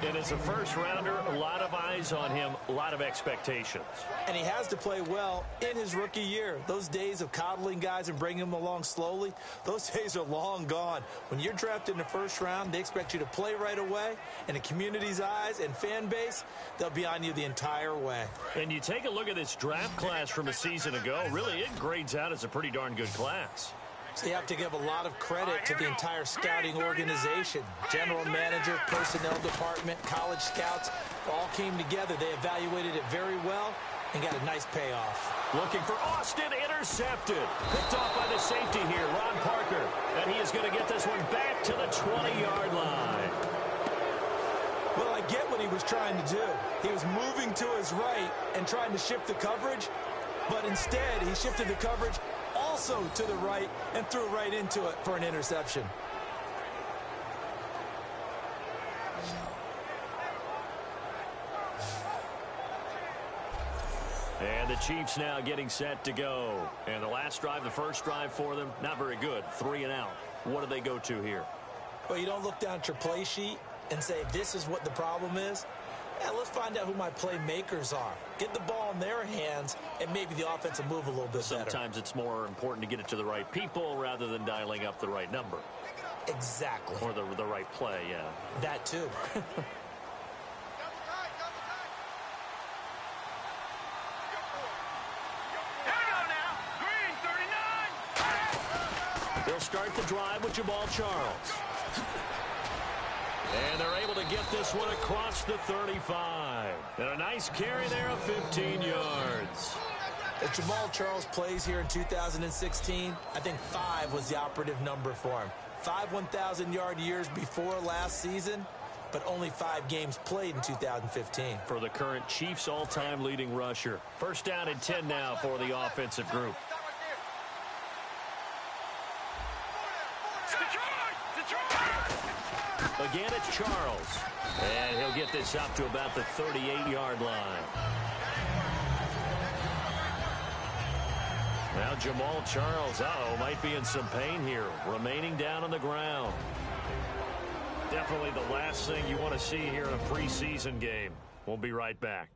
And as a first-rounder, a lot of eyes on him, a lot of expectations. And he has to play well in his rookie year. Those days of coddling guys and bringing them along slowly, those days are long gone. When you're drafted in the first round, they expect you to play right away. And the community's eyes and fan base, they'll be on you the entire way. And you take a look at this draft class from a season ago, really it grades out as a pretty darn good class. So you have to give a lot of credit to the entire scouting organization. General manager, personnel department, college scouts, all came together. They evaluated it very well and got a nice payoff. Looking for Austin, intercepted. Picked off by the safety here, Ron Parker. And he is going to get this one back to the 20-yard line. Well, I get what he was trying to do. He was moving to his right and trying to shift the coverage, but instead he shifted the coverage also to the right and threw right into it for an interception. And the Chiefs now getting set to go. And the last drive, the first drive for them, not very good. 3 and out. What do they go to here? Well, you don't look down at your play sheet and say, this is what the problem is. Yeah, let's find out who my playmakers are. Get the ball in their hands, and maybe the offense will move a little bit better. Sometimes it's more important to get it to the right people rather than dialing up the right number. Exactly. Or the right play, yeah. That too. They'll start the drive with Jamal Charles. And they're able to get this one across the 35. And a nice carry there of 15 yards. If Jamal Charles plays here in 2016, I think 5 was the operative number for him. 5 1,000-yard years before last season, but only 5 games played in 2015. For the current Chiefs all-time leading rusher. First down and 10 now for the offensive group. Again, it's Charles. And he'll get this up to about the 38-yard line. Now Jamal Charles, might be in some pain here. Remaining down on the ground. Definitely the last thing you want to see here in a preseason game. We'll be right back.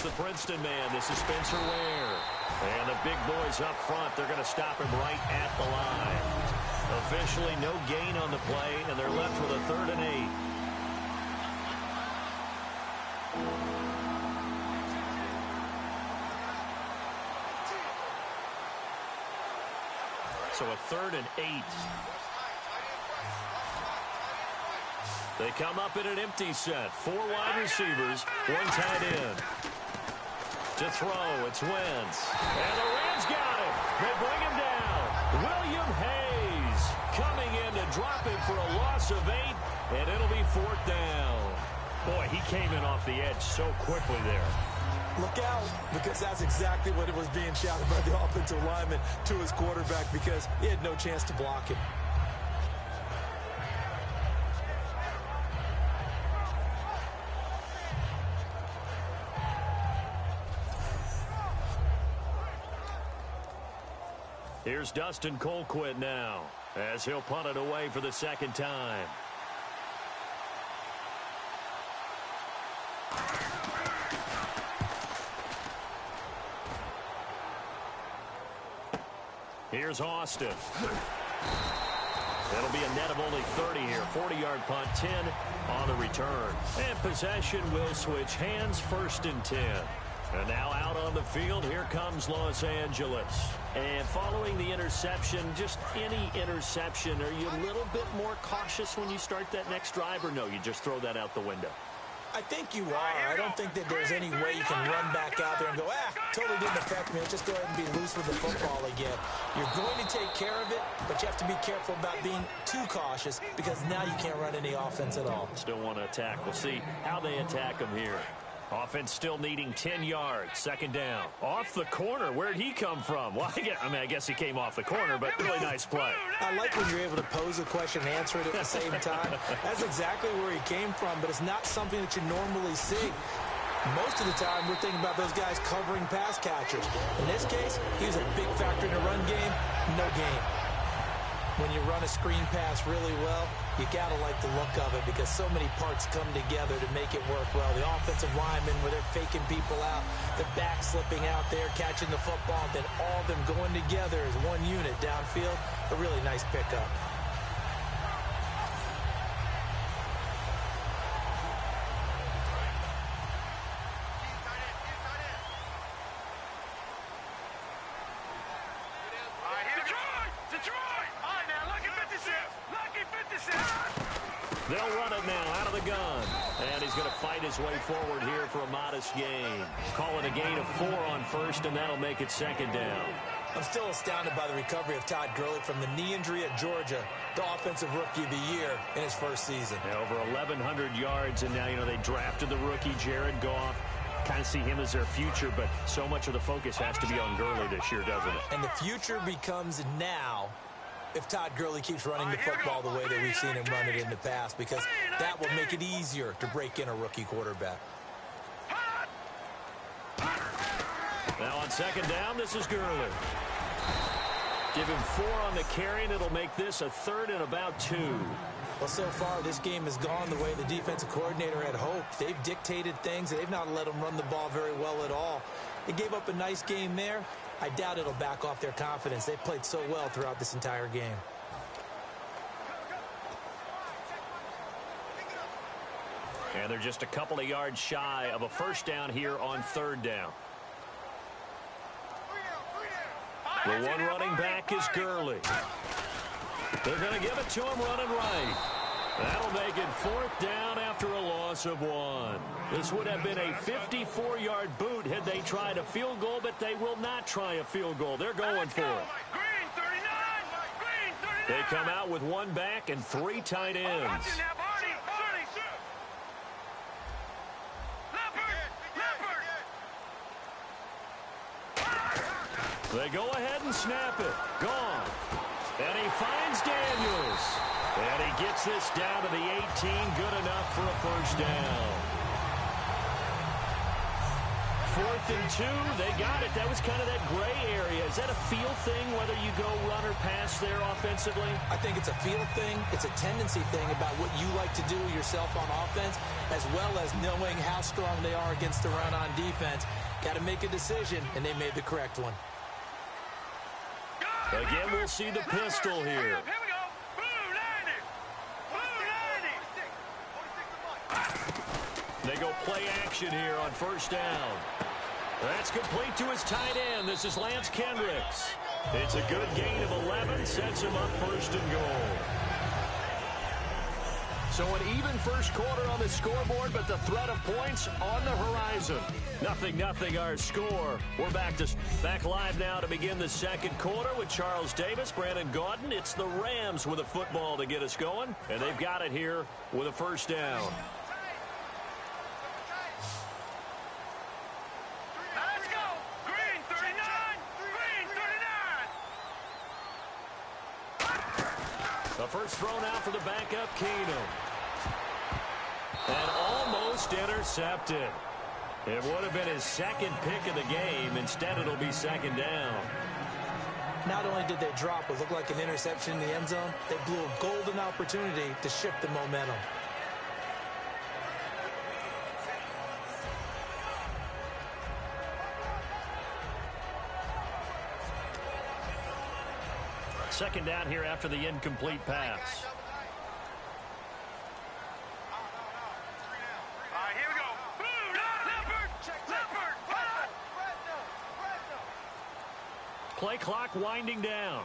The Princeton man, this is Spencer Ware. And the big boys up front, they're going to stop him right at the line. Officially no gain on the play, and they're left with a 3rd and 8. So a 3rd and 8. They come up in an empty set. 4 wide receivers, 1 tight end. To throw, it's Wentz. And the Rams got him. They bring him down. William Hayes coming in to drop him for a loss of 8, and it'll be 4th down. Boy, he came in off the edge so quickly there. Look out, because that's exactly what it was being shouted by the offensive lineman to his quarterback, because he had no chance to block him. Here's Dustin Colquitt now, as he'll punt it away for the 2nd time. Here's Austin. It'll be a net of only 30 here. 40-yard punt, 10 on the return. And possession will switch hands, 1st and 10. And now out on the field, here comes Los Angeles. And following the interception, just any interception, are you a little bit more cautious when you start that next drive, or no, you just throw that out the window? I think you are. I don't think that there's any way you can run back out there and go, totally didn't affect me. Let's just go ahead and be loose with the football again. You're going to take care of it, but you have to be careful about being too cautious because now you can't run any offense at all. Still want to attack. We'll see how they attack them here. Offense still needing 10 yards. Second down. Off the corner. Where'd he come from? Well, I guess he came off the corner, but really nice play. I like when you're able to pose a question and answer it at the same time. That's exactly where he came from, but it's not something that you normally see. Most of the time, we're thinking about those guys covering pass catchers. In this case, he was a big factor in the run game. No game. When you run a screen pass really well, you got to like the look of it because so many parts come together to make it work well. The offensive linemen, where they're faking people out, the back slipping out there, catching the football, then all of them going together as one unit downfield. A really nice pickup. They'll run it now out of the gun. And he's going to fight his way forward here for a modest gain. Call it a gain of 4 on first, and that'll make it second down. I'm still astounded by the recovery of Todd Gurley from the knee injury at Georgia, the offensive rookie of the year in his first season. Yeah, over 1,100 yards, and now, they drafted the rookie, Jared Goff. Kind of see him as their future, but so much of the focus has to be on Gurley this year, doesn't it? And the future becomes now if Todd Gurley keeps running the football the way that we've seen him run it in the past, because that will make it easier to break in a rookie quarterback. Now on second down, this is Gurley. Give him 4 on the carry, and it'll make this a 3rd and about 2. Well, so far, this game has gone the way the defensive coordinator had hoped. They've dictated things. They've not let them run the ball very well at all. They gave up a nice game there. I doubt it'll back off their confidence. They've played so well throughout this entire game. And they're just a couple of yards shy of a first down here on 3rd down. The one running back is Gurley. They're going to give it to him running right. That'll make it 4th down after a loss of 1. This would have been a 54-yard boot had they tried a field goal, but they will not try a field goal. They're going for it. They come out with 1 back and 3 tight ends. They go ahead and snap it. Gone. And he finds Daniels. And he gets this down to the 18. Good enough for a first down. 4th and 2. They got it. That was kind of that gray area. Is that a feel thing, whether you go run or pass there offensively? I think it's a feel thing. It's a tendency thing about what you like to do yourself on offense, as well as knowing how strong they are against the run on defense. Got to make a decision, and they made the correct one. Again, we'll see the pistol here. Here we go. Blue 90. They go play action here on first down. That's complete to his tight end. This is Lance Kendricks. It's a good gain of 11. Sets him up 1st and goal. So an even first quarter on the scoreboard, but the threat of points on the horizon. 0-0 our score. We're back live now to begin the second quarter with Charles Davis, Brandon Gaudin. It's the Rams with a football to get us going, and they've got it here with a first down. Let's go. Green 39. Green 39. The first throw now for the backup, Keenum. And almost intercepted. It would have been his 2nd pick of the game. Instead, it'll be 2nd down. Not only did they drop what looked like an interception in the end zone, they blew a golden opportunity to shift the momentum. Second down here after the incomplete pass. Play clock winding down.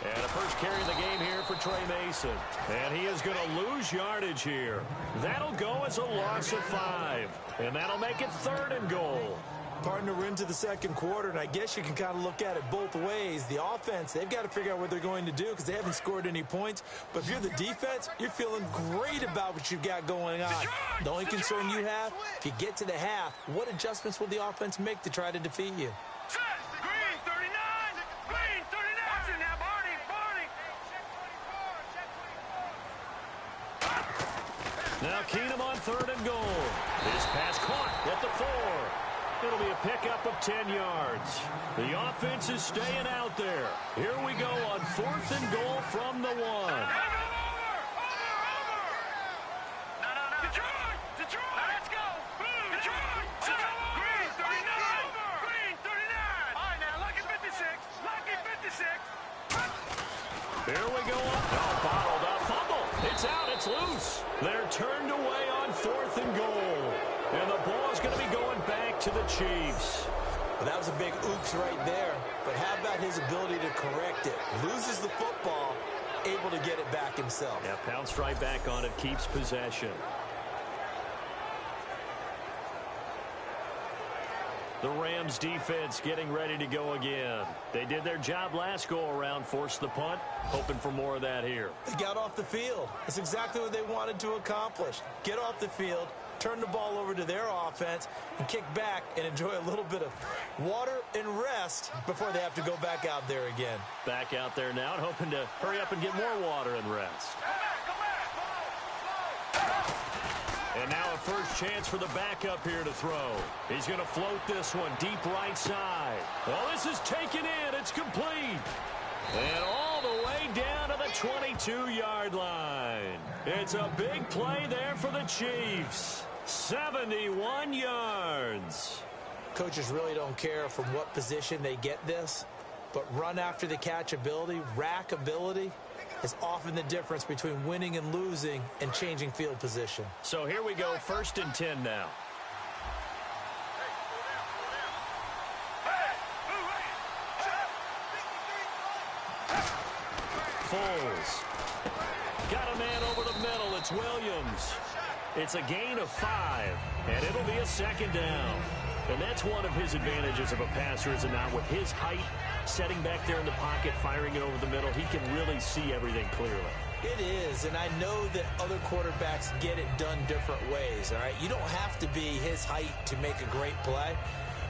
And a first carry of the game here for Trey Mason. And he is going to lose yardage here. That'll go as a loss of 5. And that'll make it 3rd and goal. Partner, we're into the second quarter, and I guess you can kind of look at it both ways. The offense, they've got to figure out what they're going to do because they haven't scored any points. But if you're the defense, you're feeling great about what you've got going on. The only concern you have, if you get to the half, what adjustments will the offense make to try to defeat you? Green 39. Green 39. Watch it now, Barney. Now Keenum on 3rd and goal. This pass caught at the 4. It'll be a pickup of 10 yards. The offense is staying out there. Here we go on 4th and goal from the 1. Detroit. Let's go. Detroit. Green 39. Green 39. All right, now, lucky 56. Lucky 56. Here we go. Bottled up. Fumble. It's out. It's loose. They're turned away on 4th and goal. And the ball is going to be going back to the Chiefs. Well, that was a big oops right there. But how about his ability to correct it? Loses the football, able to get it back himself. Yeah, pounced right back on it, keeps possession. The Rams defense getting ready to go again. They did their job last go-around, forced the punt, hoping for more of that here. They got off the field. That's exactly what they wanted to accomplish. Get off the field, turn the ball over to their offense, and kick back and enjoy a little bit of water and rest before they have to go back out there again. Back out there now and hoping to hurry up and get more water and rest. And now a first chance for the backup here to throw. He's going to float this one deep right side. Oh, this is taken in. It's complete. And all the way down to the 22-yard line. It's a big play there for the Chiefs. 71 yards. Coaches really don't care from what position they get this, but run after the catch ability, rack ability, is often the difference between winning and losing and changing field position. So here we go, 1st and 10 now. Foles. Got a man over the middle. It's Williams. It's a gain of 5, and it'll be a 2nd down. And that's one of his advantages of a passer, is it not? With his height, setting back there in the pocket, firing it over the middle, he can really see everything clearly. It is, and I know that other quarterbacks get it done different ways, all right? You don't have to be his height to make a great play,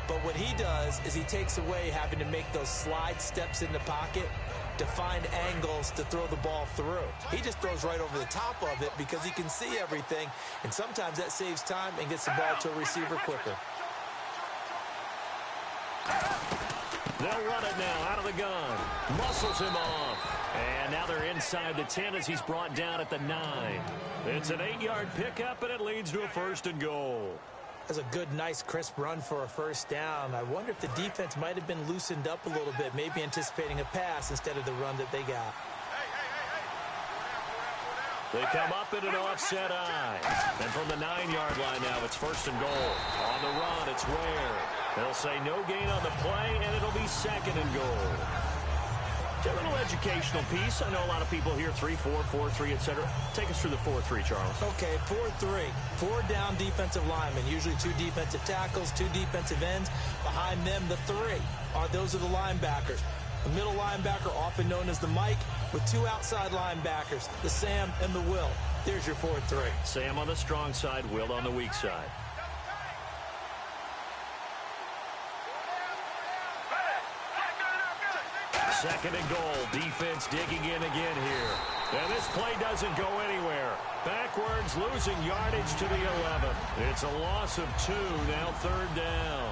but what he does is he takes away having to make those slide steps in the pocket to find angles to throw the ball through. He just throws right over the top of it because he can see everything, and sometimes that saves time and gets the ball to a receiver quicker. They'll run it now out of the gun. Muscles him off. And now they're inside the 10 as he's brought down at the 9. It's an 8-yard pickup, and it leads to a 1st and goal. That's a good, nice, crisp run for a 1st down. I wonder if the defense might have been loosened up a little bit, maybe anticipating a pass instead of the run that they got. They come up in an offset eye. And from the 9-yard line now, it's 1st and goal. On the run, it's Ware. They'll say no gain on the play, and it'll be 2nd and goal. A little educational piece. I know a lot of people hear 3-4, 4-3, etc. Take us through the 4-3, Charles. Okay, 4-3. 4 down defensive linemen, usually 2 defensive tackles, 2 defensive ends. Behind them, the 3 those are the linebackers. The middle linebacker, often known as the Mike, with 2 outside linebackers, the Sam and the Will. There's your 4-3. Sam on the strong side, Will on the weak side. Second and goal. Defense digging in again here. And this play doesn't go anywhere. Backwards, losing yardage to the 11. It's a loss of 2, now 3rd down.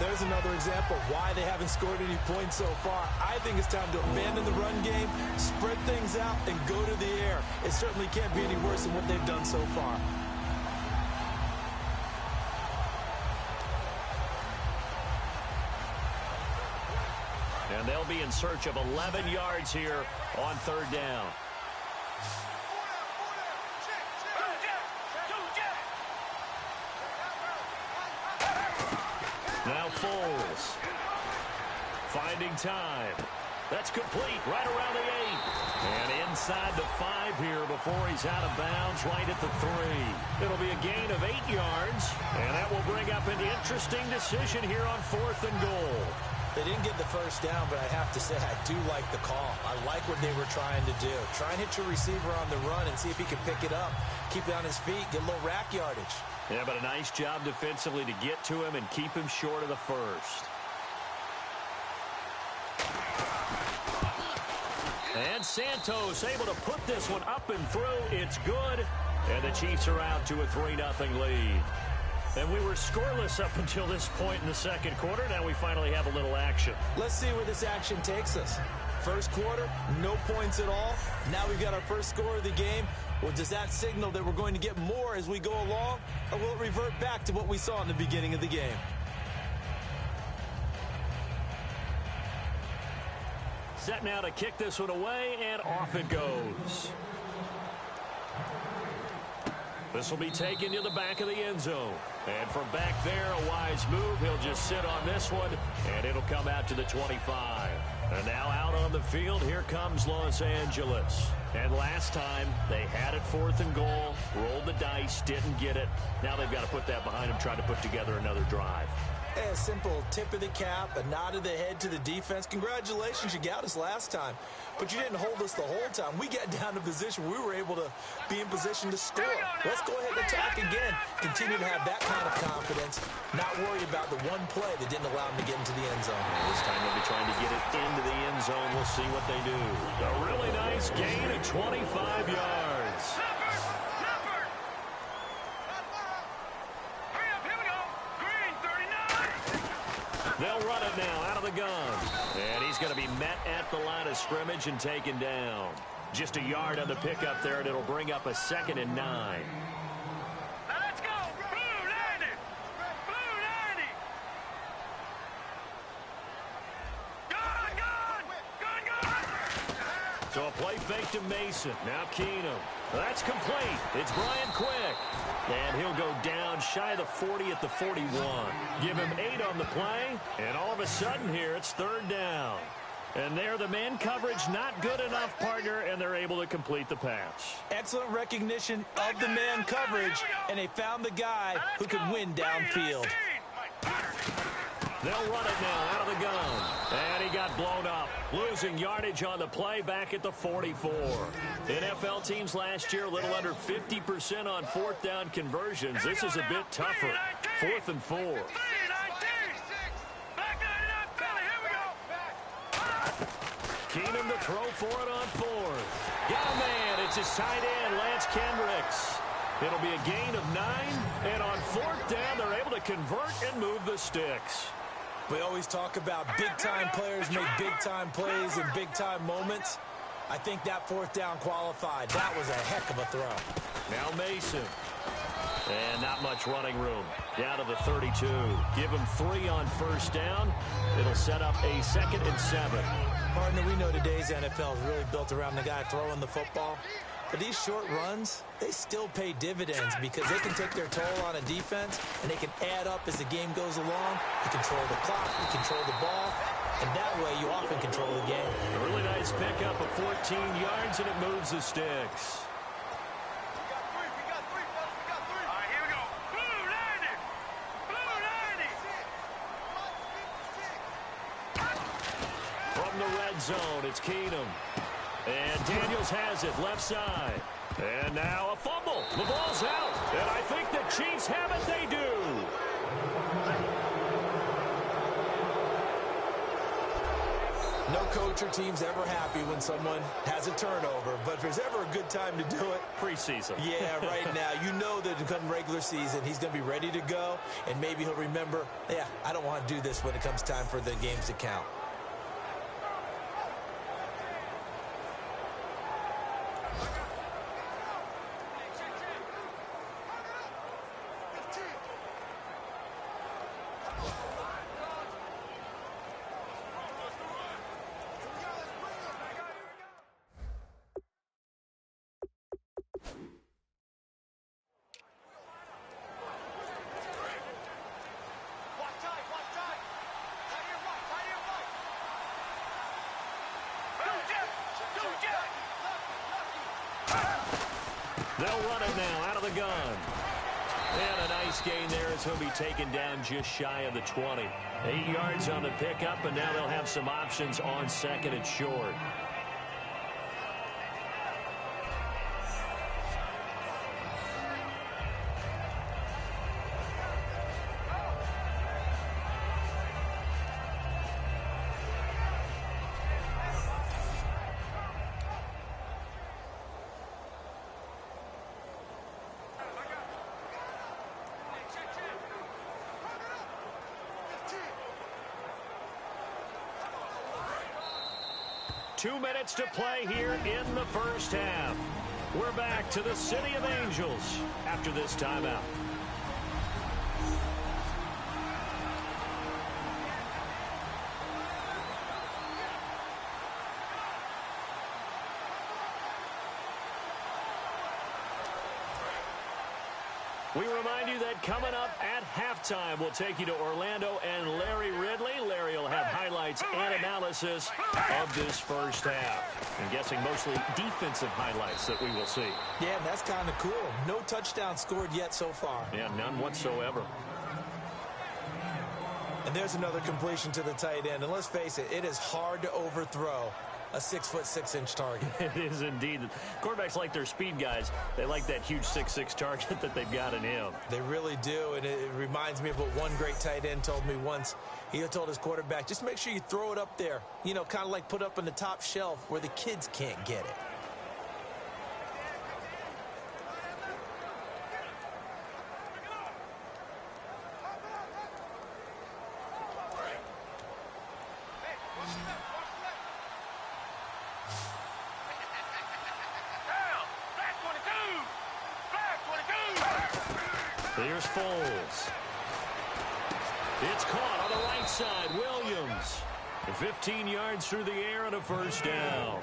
There's another example of why they haven't scored any points so far. I think it's time to abandon the run game, spread things out, and go to the air. It certainly can't be any worse than what they've done so far. And they'll be in search of 11 yards here on 3rd down. Now Foles. Finding time. That's complete right around the 8. And inside the 5 here before he's out of bounds right at the 3. It'll be a gain of 8 yards, and that will bring up an interesting decision here on 4th and goal. They didn't get the first down, but I have to say I do like the call. I like what they were trying to do. Try and hit your receiver on the run and see if he can pick it up, keep it on his feet, get a little rack yardage. Yeah, but a nice job defensively to get to him and keep him short of the first. And Santos able to put this one up and through. It's good. And the Chiefs are out to a 3-0 lead. And we were scoreless up until this point in the second quarter. Now we finally have a little action. Let's see where this action takes us. First quarter, no points at all. Now we've got our first score of the game. Well, does that signal that we're going to get more as we go along? Or will it revert back to what we saw in the beginning of the game? Set now to kick this one away, and off it goes. This will be taken to the back of the end zone. And from back there, a wise move. He'll just sit on this one, and it'll come out to the 25. And now out on the field, here comes Los Angeles. And last time, they had it 4th and goal, rolled the dice, didn't get it. Now they've got to put that behind them, try to put together another drive. A simple tip of the cap, a nod of the head to the defense. Congratulations, you got us last time. But you didn't hold us the whole time. We got down to position. We were able to be in position to score. Let's go ahead and attack again. Continue to have that kind of confidence. Not worry about the one play that didn't allow them to get into the end zone. This time they'll be trying to get it into the end zone. We'll see what they do. A really nice gain of 25 yards. They'll run it now out of the gun. And he's going to be met at the line of scrimmage and taken down. Just a yard on the pickup there, and it'll bring up a 2nd and 9. Now let's go. Blue 90. Blue 90. Gun. So a play fake to Mason. Now Keenum. That's complete. It's Brian Quick. And he'll go down shy of the 40 at the 41. Give him 8 on the play. And all of a sudden here, it's 3rd down. And there, the man coverage not good enough, partner, and they're able to complete the pass. Excellent recognition of the man coverage, and they found the guy who can win downfield. They'll run it now out of the gun. And he got blown up. Losing yardage on the play back at the 44. NFL teams last year a little under 50% on 4th down conversions. This is a bit tougher. 4th and 4. Keenum to throw for it on 4th. Got a man. It's his tight end, Lance Kendricks. It'll be a gain of 9. And on 4th down, they're able to convert and move the sticks. We always talk about big-time players make big-time plays in big-time moments. I think that 4th down qualified. That was a heck of a throw. Now Mason. And not much running room. Down to the 32. Give him 3 on 1st down. It'll set up a 2nd and 7. Partner, we know today's NFL is really built around the guy throwing the football. But these short runs, they still pay dividends because they can take their toll on a defense, and they can add up as the game goes along. You control the clock, you control the ball, and that way you often control the game. A really nice pickup of 14 yards, and it moves the sticks. All right, here we go. Blue 90. Blue 90. From the red zone, it's Keenum. And Daniels has it, left side. And now a fumble. The ball's out. And I think the Chiefs have it. They do. No coach or team's ever happy when someone has a turnover. But if there's ever a good time to do it, preseason. Yeah, right now. You know that come regular season, he's going to be ready to go. And maybe he'll remember, yeah, I don't want to do this when it comes time for the games to count. They'll run it now out of the gun. And a nice gain there as he'll be taken down just shy of the 20. 8 yards on the pickup, and now they'll have some options on second and short. Two minutes to play here in the first half. We're back to the City of Angels after this timeout. We remind you that coming up at halftime, we'll take you to Orlando and Larry Ridley. Larry will have highlights and analysis of this first half. I'm guessing mostly defensive highlights that we will see. Yeah, that's kind of cool. No touchdown scored yet so far. Yeah, none whatsoever. And there's another completion to the tight end. And let's face it, it is hard to overthrow a 6'6" target. It is indeed. Quarterbacks like their speed guys. They like that huge 6'6" target that they've got in him. They really do, and it reminds me of what one great tight end told me once. He told his quarterback, just make sure you throw it up there. You know, kind of like put up on the top shelf where the kids can't get it. Here's Foles. It's caught on the right side. Williams. 15 yards through the air and a first down.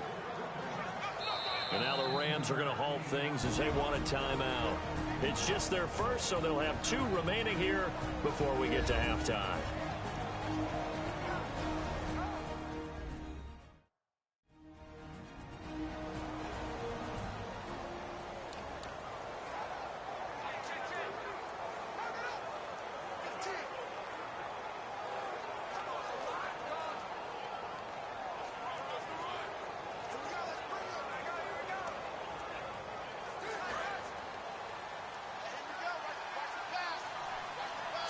And now the Rams are going to halt things as they want a timeout. It's just their first, so they'll have 2 remaining here before we get to halftime.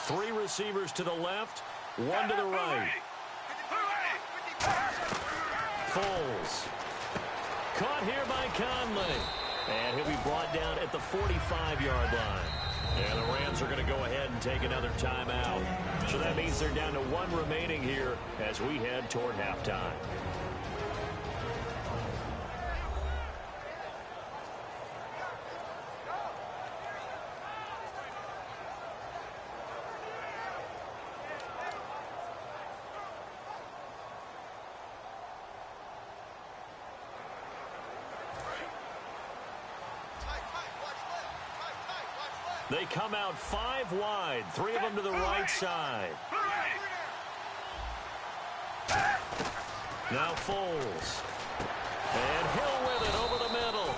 Three receivers to the left, one to the right. Foles. Caught here by Conley. And he'll be brought down at the 45-yard line. And the Rams are going to go ahead and take another timeout. So that means they're down to 1 remaining here as we head toward halftime. They come out 5 wide, 3 of them to the right side. Now Foles. And Hill with it over the middle.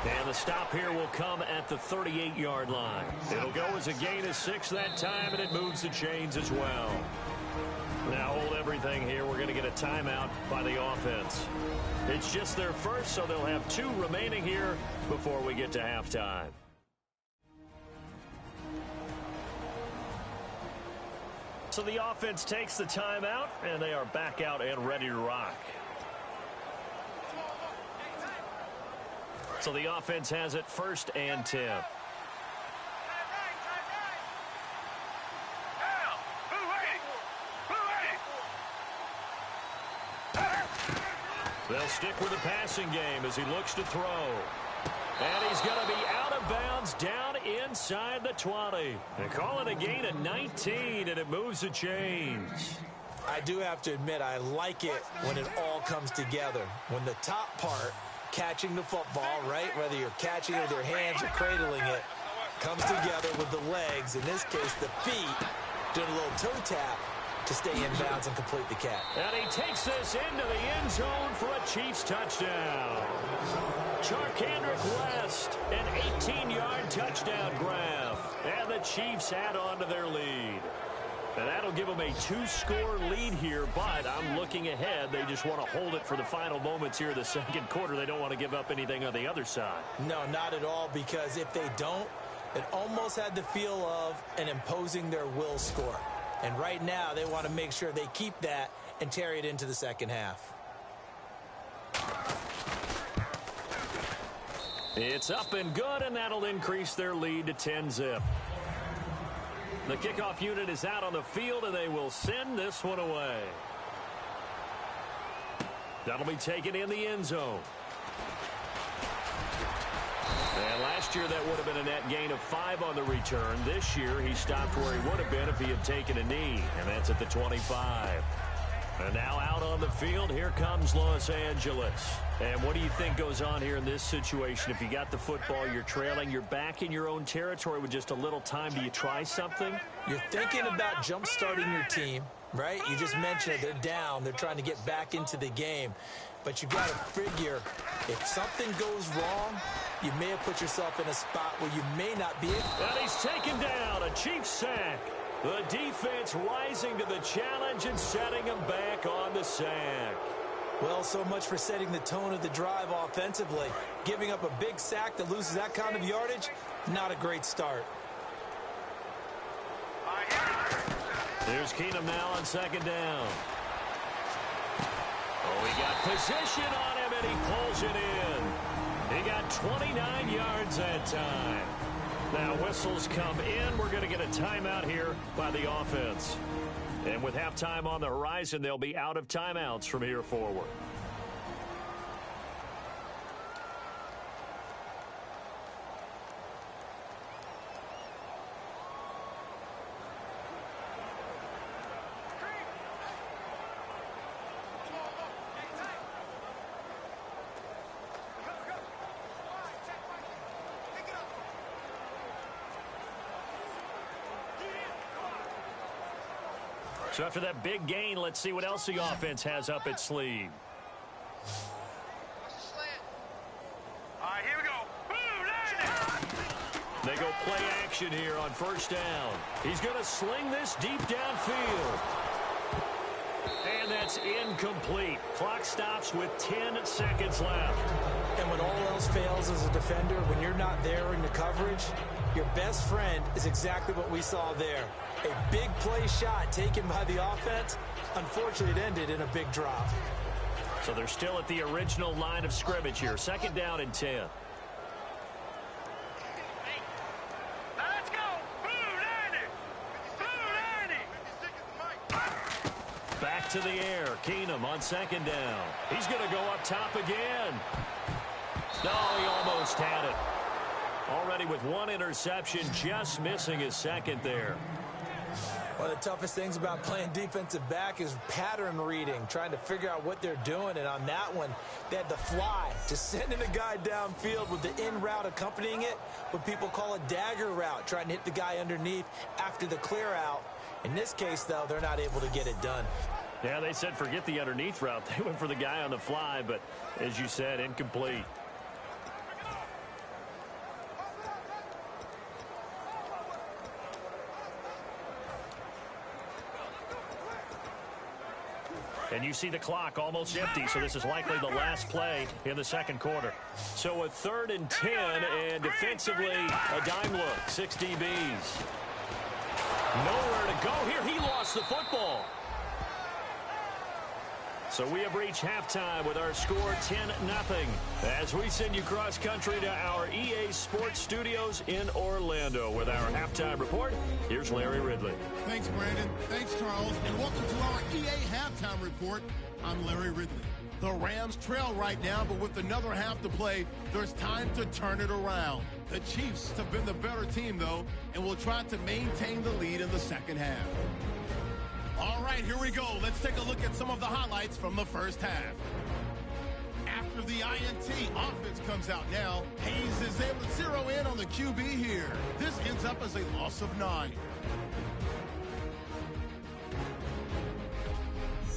And the stop here will come at the 38-yard line. It'll go as a gain of 6 that time, and it moves the chains as well. Now hold everything here. We're going to get a timeout by the offense. It's just their first, so they'll have 2 remaining here before we get to halftime. So the offense takes the timeout, and they are back out and ready to rock. So the offense has it 1st and 10. They'll stick with the passing game as he looks to throw. And he's going to be out of bounds down inside the 20. They call it a gain of 19, and it moves the chains. I do have to admit, I like it when it all comes together. When the top part, catching the football, right, whether you're catching it with your hands or cradling it, comes together with the legs, in this case the feet, doing a little toe tap to stay in bounds and complete the catch. And he takes this into the end zone for a Chiefs touchdown. Charkandrick West, an touchdown grab. And the Chiefs add on to their lead. And that'll give them a 2-score lead here, but I'm looking ahead. They just want to hold it for the final moments here of the second quarter. They don't want to give up anything on the other side. No, not at all, because if they don't, it almost had the feel of an imposing their will score. And right now, they want to make sure they keep that and carry it into the second half. It's up and good, and that'll increase their lead to 10-zip. The kickoff unit is out on the field, and they will send this one away. That'll be taken in the end zone. And last year, that would have been a net gain of 5 on the return. This year, he stopped where he would have been if he had taken a knee, and that's at the 25. And now out on the field, here comes Los Angeles. And what do you think goes on here in this situation? If you got the football, you're trailing, you're back in your own territory with just a little time. Do you try something? You're thinking about jump-starting your team, right? You just mentioned it. They're down. They're trying to get back into the game. But you got to figure, if something goes wrong, you may have put yourself in a spot where you may not be able. And he's taken down, a Chiefs sack. The defense rising to the challenge and setting him back on the sack. Well, so much for setting the tone of the drive offensively. Giving up a big sack that loses that kind of yardage, not a great start. Here's Keenum now on second down. Oh, he got position on him, and he pulls it in. He got 29 yards that time. Now whistles come in. We're going to get a timeout here by the offense. And with halftime on the horizon, they'll be out of timeouts from here forward. So after that big gain, let's see what else the offense has up its sleeve. All right, here we go. They go play action here on first down. He's going to sling this deep downfield. And that's incomplete. Clock stops with 10 seconds left. And when all else fails as a defender, when you're not there in the coverage, your best friend is exactly what we saw there. A big play shot taken by the offense. Unfortunately, it ended in a big drop. So they're still at the original line of scrimmage here. Second down and 10. Let's go. Back to the air. Keenum on second down. He's going to go up top again. No, he almost had it. Already with one interception, just missing his second there. One of the toughest things about playing defensive back is pattern reading, trying to figure out what they're doing. And on that one, they had the fly, just sending a guy downfield with the in route accompanying it, what people call a dagger route, trying to hit the guy underneath after the clear out. In this case, though, they're not able to get it done. Yeah, they said forget the underneath route. They went for the guy on the fly, but as you said, incomplete. And you see the clock almost empty, so this is likely the last play in the second quarter. So a 3rd and 10, and defensively, a dime look, 6 DBs. Nowhere to go here. He lost the football. So we have reached halftime with our score 10-0. As we send you cross-country to our EA Sports Studios in Orlando with our halftime report, here's Larry Ridley. Thanks, Brandon. Thanks, Charles. And welcome to our EA halftime report. I'm Larry Ridley. The Rams trail right now, but with another half to play, there's time to turn it around. The Chiefs have been the better team, though, and will try to maintain the lead in the second half. All right, here we go. Let's take a look at some of the highlights from the first half. After the INT, offense comes out now. Hayes is able to zero in on the QB here. This ends up as a loss of 9.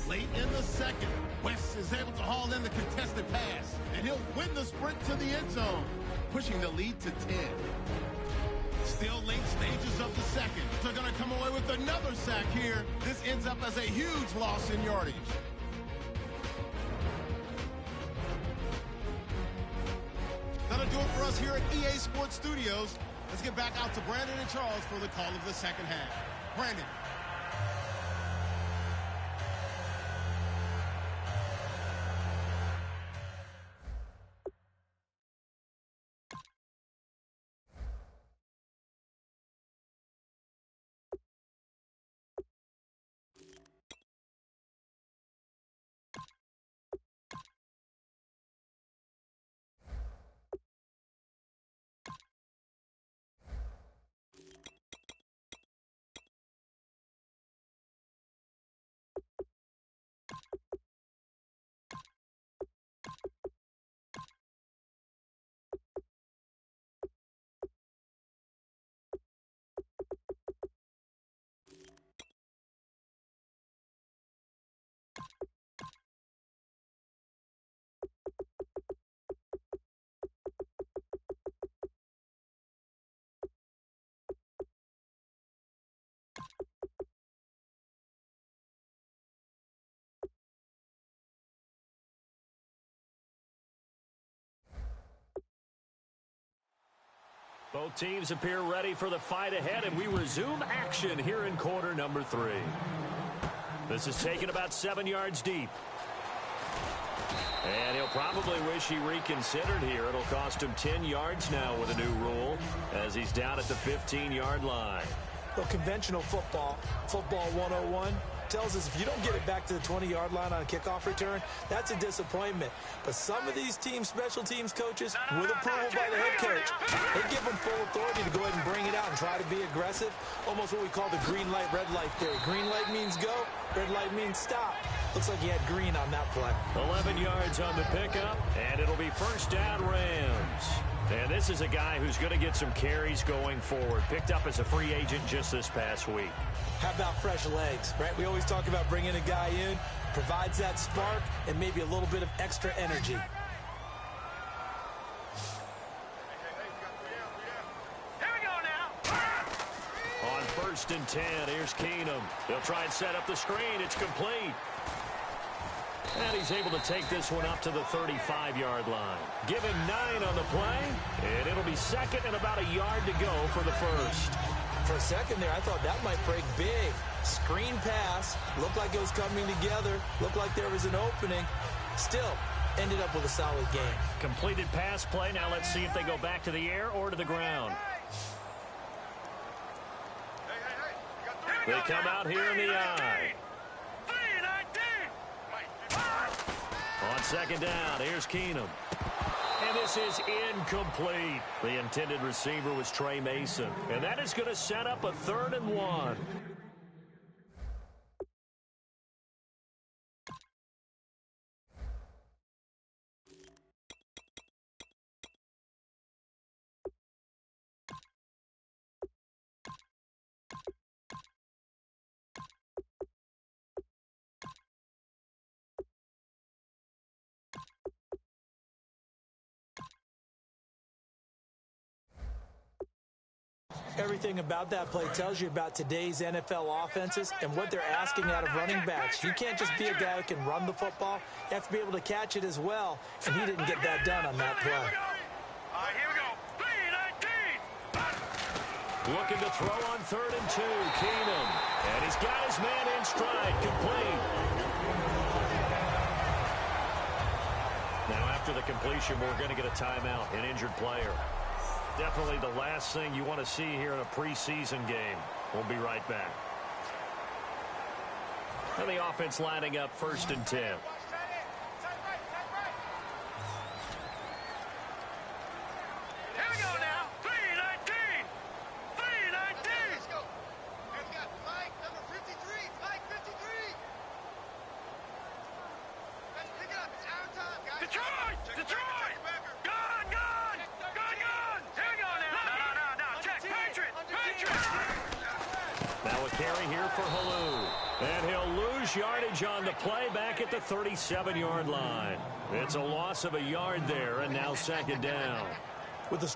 Late in the second, West is able to haul in the contested pass, and he'll win the sprint to the end zone, pushing the lead to 10. Still late stages of the second. They're going to come away with another sack here. This ends up as a huge loss in yardage. That'll do it for us here at EA Sports Studios. Let's get back out to Brandon and Charles for the call of the second half. Brandon. Both teams appear ready for the fight ahead, and we resume action here in quarter number 3. This is taken about 7 yards deep. And he'll probably wish he reconsidered here. It'll cost him 10 yards now with a new rule as he's down at the 15-yard line. Well, conventional football 101, tells us if you don't get it back to the 20-yard line on a kickoff return, that's a disappointment. But some of these special teams coaches, with approval by the head coach, they give them full authority to go ahead and bring it out and try to be aggressive. Almost what we call the green light, red light theory. Green light means go, red light means stop. Looks like he had green on that play. 11 yards on the pickup, and it'll be first down Rams. And this is a guy who's going to get some carries going forward. Picked up as a free agent just this past week. How about fresh legs, right? We always talk about bringing a guy in, provides that spark and maybe a little bit of extra energy. Here we go now. On 1st and 10, here's Keenum. They'll try and set up the screen. It's complete. And he's able to take this one up to the 35-yard line. Give him 9 on the play, and it'll be second and about a yard to go for the first. For a second there, I thought that might break big. Screen pass, looked like it was coming together, looked like there was an opening. Still, ended up with a solid game. Completed pass play. Now let's see if they go back to the air or to the ground. They come out here in the eye. On second down, here's Keenum. And this is incomplete. The intended receiver was Trey Mason. And that is going to set up a 3rd and 1. Everything about that play tells you about today's NFL offenses and what they're asking out of running backs. You can't just be a guy who can run the football. You have to be able to catch it as well, and he didn't get that done on that play. Here we go. 3-19. Looking to throw on 3rd and 2. Keenum. And he's got his man in stride. Complete. Now after the completion, we're going to get a timeout, an injured player. Definitely the last thing you want to see here in a preseason game. We'll be right back. And the offense lining up 1st and 10. Yardage on the play back at the 37-yard line. It's a loss of a yard there, and now 2nd down. With the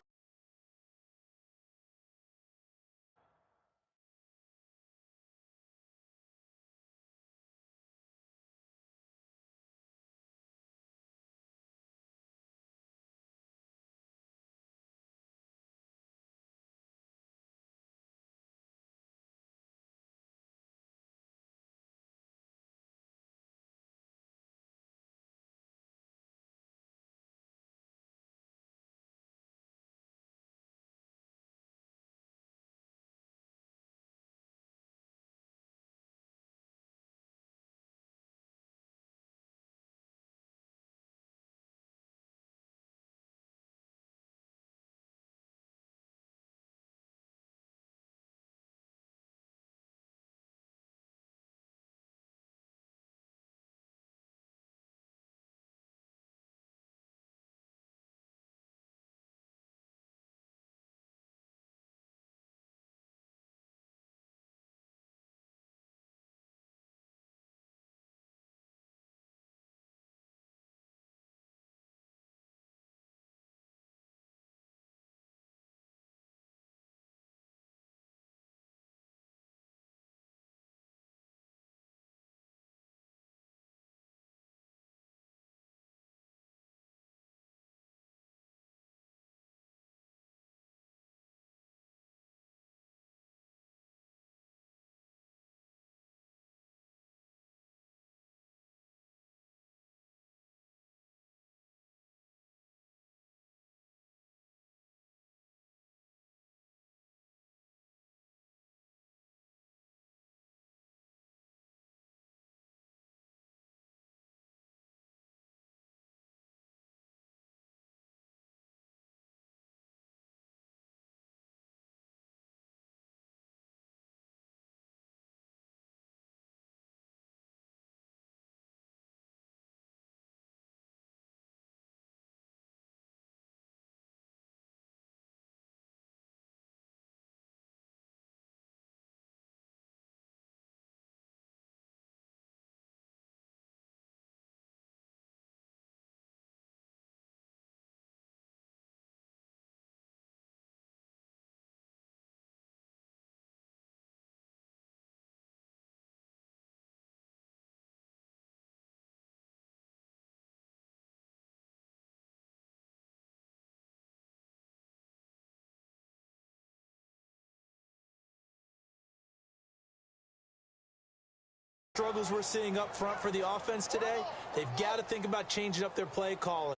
Struggles we're seeing up front for the offense today, they've got to think about changing up their play calling.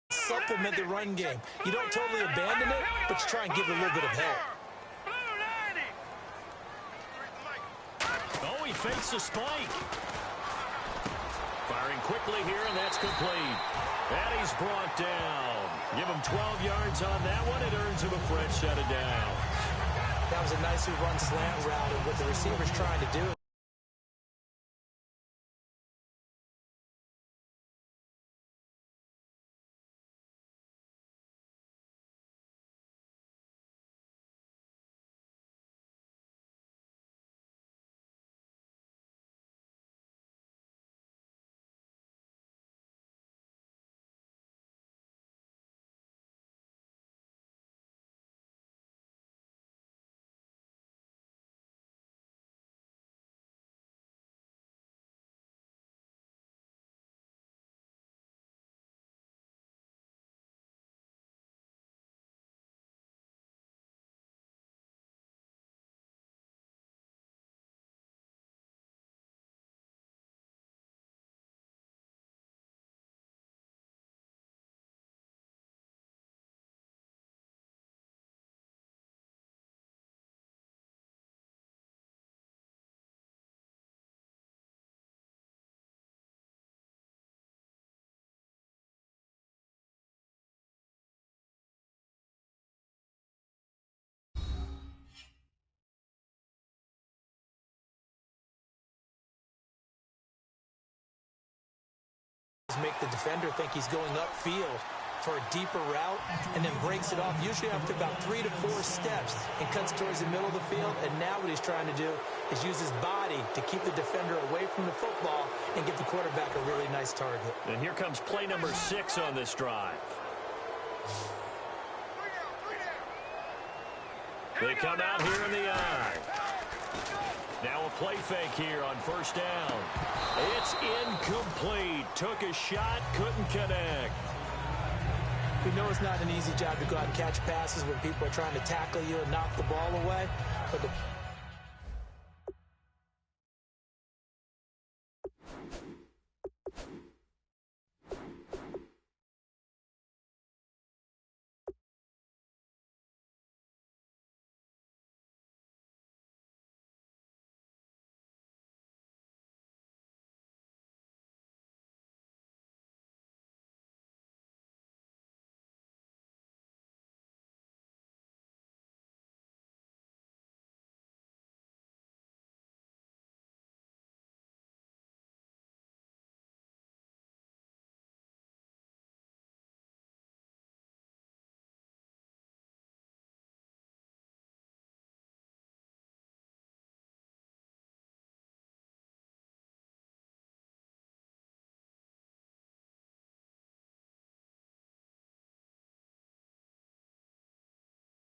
Supplement the run game. You don't totally abandon it, but you try and give it a little bit of help. Oh, he fakes a spike. Firing quickly here, and that's complete. And he's brought down. Give him 12 yards on that one. It earns him a fresh set of downs. That was a nicely run slant route, and what the receiver's trying to do. Make the defender think he's going upfield for a deeper route and then breaks it off, usually after about 3 to 4 steps, and cuts towards the middle of the field. And now what he's trying to do is use his body to keep the defender away from the football and get the quarterback a really nice target. And here comes play number 6 on this drive. They come out here in the eye. Now a play fake here on first down. It's incomplete. Took a shot, couldn't connect. We know it's not an easy job to go out and catch passes when people are trying to tackle you and knock the ball away, but the